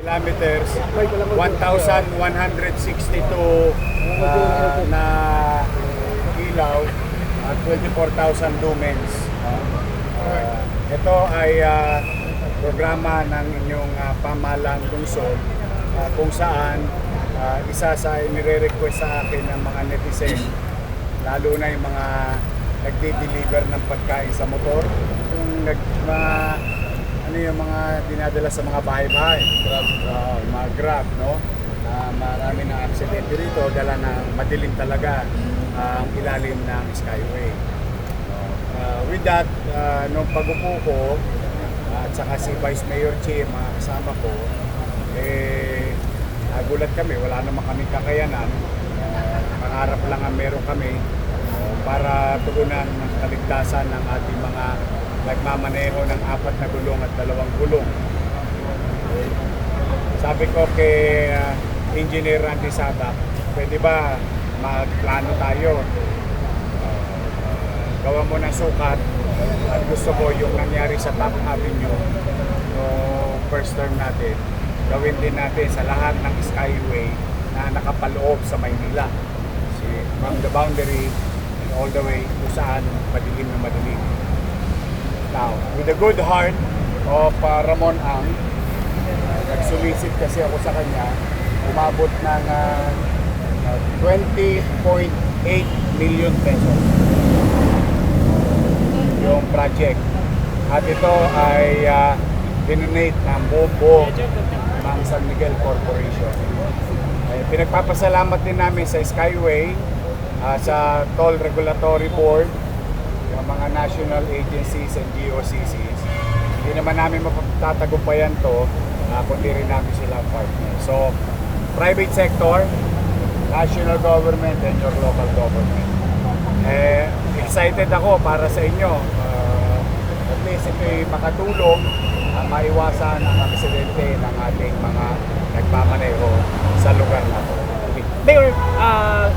kilometers, 1,162 na ilaw at 24,000 lumens. Ito ay programa ng inyong pamahalang lungsod kung saan isa sa inire-request sa akin ng mga netizen, lalo na yung mga nagde-deliver ng pagkain sa motor, yung yung mga dinadala sa mga bahay-bahay, mga Grab, no? Marami ng aksidente rito, dala na madilim talaga ang ilalim ng Skyway. With that, nung pag-upo ko, at saka si Vice Mayor Che, mga kasama ko, nagulat kami, wala naman kami kakayanan. Pangarap lang ang meron kami para tugunan ng kaligtasan ng ating mga nagmamaneho ng 4 na gulong at 2 gulong. Sabi ko kay Engineer Randy Sabac, pwede ba magplano tayo? Gawa mo ng sukat at gusto ko yung nangyari sa Top Avenue no first term natin, gawin din natin sa lahat ng Skyway na nakapaloob sa Maynila. From the boundary and all the way kung saan madilim na madilim. Now, with a good heart of Ramon Ang, nagsulisit kasi ako sa kanya, umabot ng 20.8 million pesos yung project. At ito ay dinonate ng buo ng San Miguel Corporation. Pinagpapasalamat din namin sa Skyway, sa Toll Regulatory Board, yung mga national agencies and GOCCs. Hindi naman namin mapatatagumpayan to, kundi rin namin sila partner. So, private sector, national government, and your local government. Excited ako para sa inyo. At least ito'y makatulong maiwasan ang aksidente ng ating mga nagmamaneho sa lugar na ito. Mayor,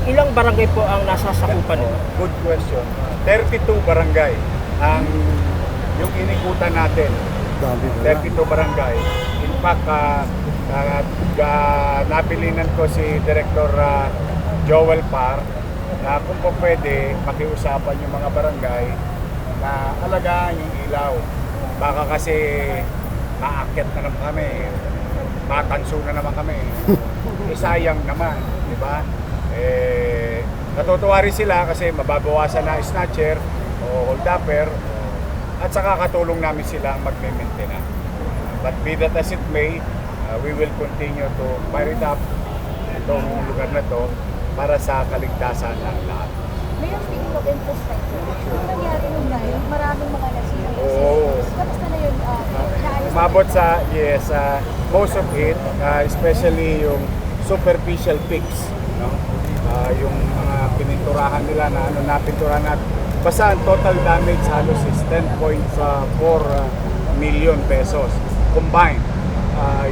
ilang barangay po ang nasasakupan nito? Good question. 32 barangay ang yung inikutan natin. 32 barangay. In fact, napilinan ko si Director Joel Par na kung po pwede makiusapan yung mga barangay na alagaan yung ilaw. Baka kasi maakyat na naman kami, makanso na naman kami. Sayang naman, di ba? Natutuwa rin sila kasi mababawasan na snatcher o hold-upper at saka katulong namin sila mag-maintain. But be that as it may, we will continue to fire it up itong lugar na to para sa kaligtasan ng lahat. Mayor, speaking of infrastructure, kung nangyari nung ngayon, maraming mga nasira. Kamusta na yun? Umabot sa, yes, most of it, especially yung superficial peaks, no? Yung mga pininturahan nila na napinturahan natin. Basta ang total damage halos is 10.4 million pesos combined.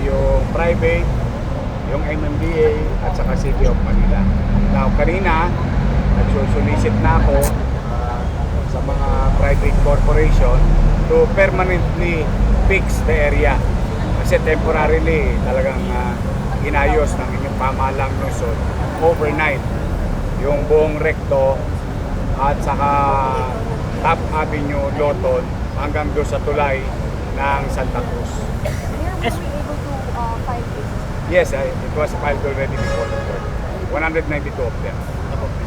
Yung private, yung MMDA at saka City of Manila. Now, kanina, nagsusulisit na ako sa mga private corporation to permanently fix the area. Kasi temporarily talagang inayos ng inyong pamahalang lungsod overnight yung buong recto at saka Top Avenue, Loton hanggang doon sa tulay ng Santa Cruz. Mayor, were you able to file cases? Yes, it was filed already before the court. 192 of them.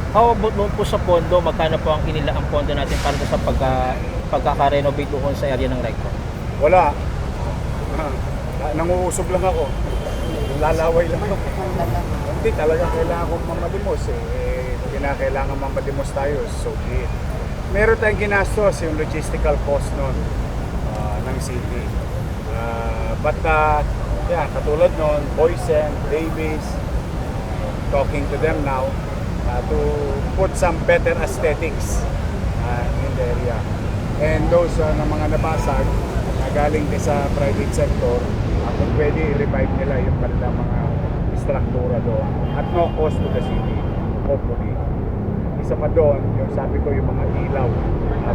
How about doon po sa pondo, magkano po ang inila ang pondo natin para sa pagkaka-renovate doon sa area ng recto? Wala. Nanguusog lang ako. Lalaway lang ako. Hindi talaga kailangan kong mamalimos kinakailangan mamalimos tayo, so be it. Meron tayong ginastos yung logistical cost nun ng city. But katulad nun, Boysen, Davis, talking to them now to put some better aesthetics in the area. And those na mga nabasag na galing din sa private sector, kung pwede i-revive nila yung kanilang mga struktura doon at no cost to the city, hopefully. Isa pa doon, yung sabi ko yung mga ilaw,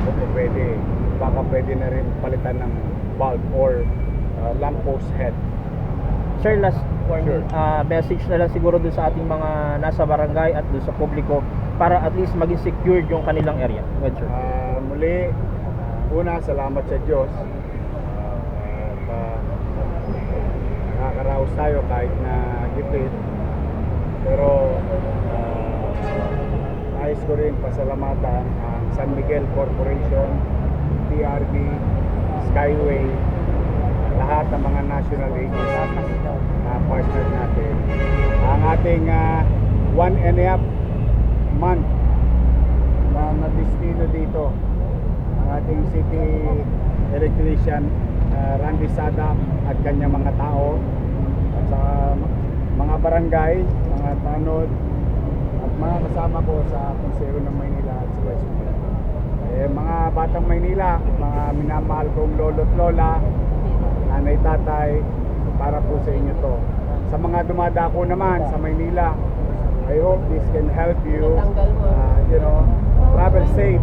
kung pwede, baka pwede na rin palitan ng bulb or lamppost head. Sir, last Sure. message na lang siguro dun sa ating mga nasa barangay at dun sa publiko para at least maging secured yung kanilang area. Good, sir. Muli, una, salamat sa Diyos. Nakakaraos tayo kahit na gipit. Pero nais ko rin pasalamatan ang San Miguel Corporation, TRB, Skyway, lahat ng mga national agencies na partner natin. Ang ating 1.5 month na destino dito, ang ating city electrician Randy Sada at kanyang mga tao at sa mga barangay, mga tanod at mga kasama ko sa Konseho ng Maynila at sa West Maynila. Mga batang Maynila, mga minamahal kong lolo't lola, nanay tatay, para po sa inyo to. Sa mga dumadako naman sa Maynila, I hope this can help you, travel safe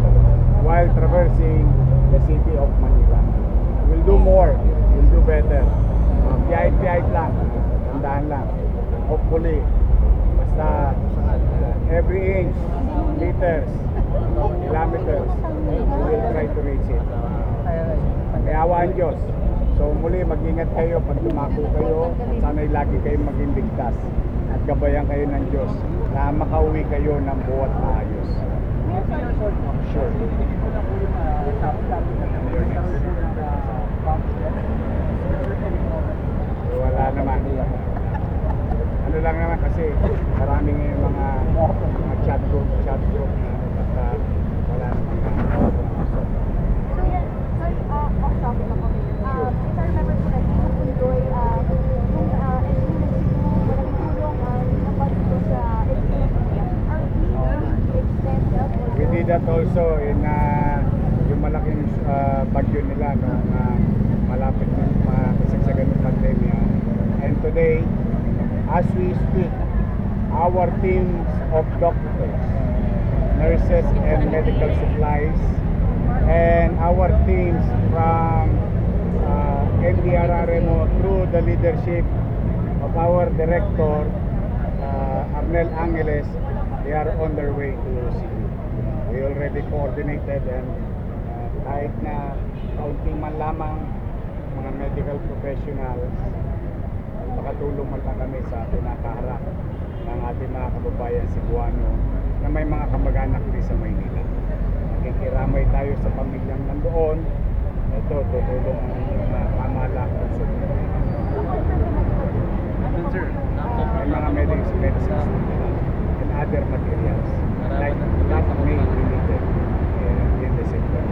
while traversing the city of Manila. We'll do more, we'll do better. Piyahit-piyahit lang, tandaan lang. Hopefully, basta every inch, liters, kilometers, we will try to reach it. Kaya awaan Diyos. So muli, mag-ingat kayo pag dumako kayo at sana'y lagi kayong maging ligtas at gabayan kayo ng Diyos na makauwi kayo ng buhat na ayos. Sure. Wala naman. Ano lang naman kasi maraming mga chat group na basta wala naman So yan, sorry, off topic ako. If I remember correctly, yung Pundoy, yung malaking tulong naman dito sa education. Are we going to extend that also? We did that also in yung malaking bagyo nila no, na malapit na kasagsagan ng pandemya. And today, as we speak, our teams of doctors, nurses and medical supplies, and our teams from NDRRMO through the leadership of our director, Arnel Angeles, they are on their way to Cebu. We already coordinated and kahit na kaunting man lamang mga medical professionals, makatulong man lang kami sa pinakaharap ng ating mga kababayan Cebuano na may mga kamag-anak din sa Maynila. Makikiramay tayo sa pamilyang nandoon. Ito, tutulong ang mga pamahalaan sa Maynila. May mga medicines and other materials like that may be needed in the sector.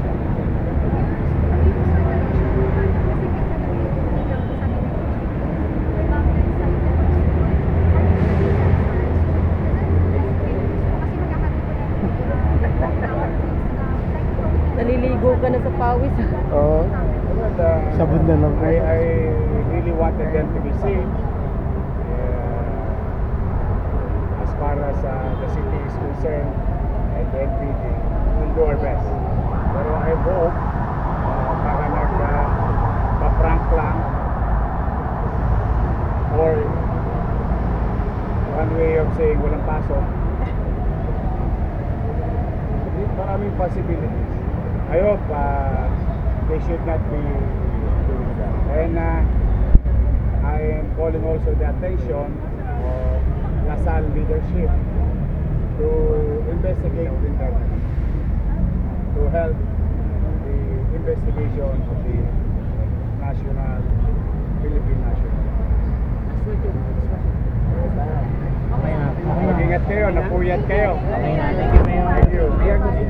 Naliligo ka na sa pawis. Oh, Sabon na lang. I really wanted them to be safe. As far as the city is concerned and the NPD, we'll do our best. Pero I hope baka nagpa-prank lang or one way of saying walang pasok. Maraming possibilities. I hope they should not be doing that. And I am calling also the attention of Lasal leadership to investigate with them, to help the investigation of the Philippine National. Okay na. Mag-ingat kayo, napuyat kayo. Okay na. Thank you, Mayor. Thank you.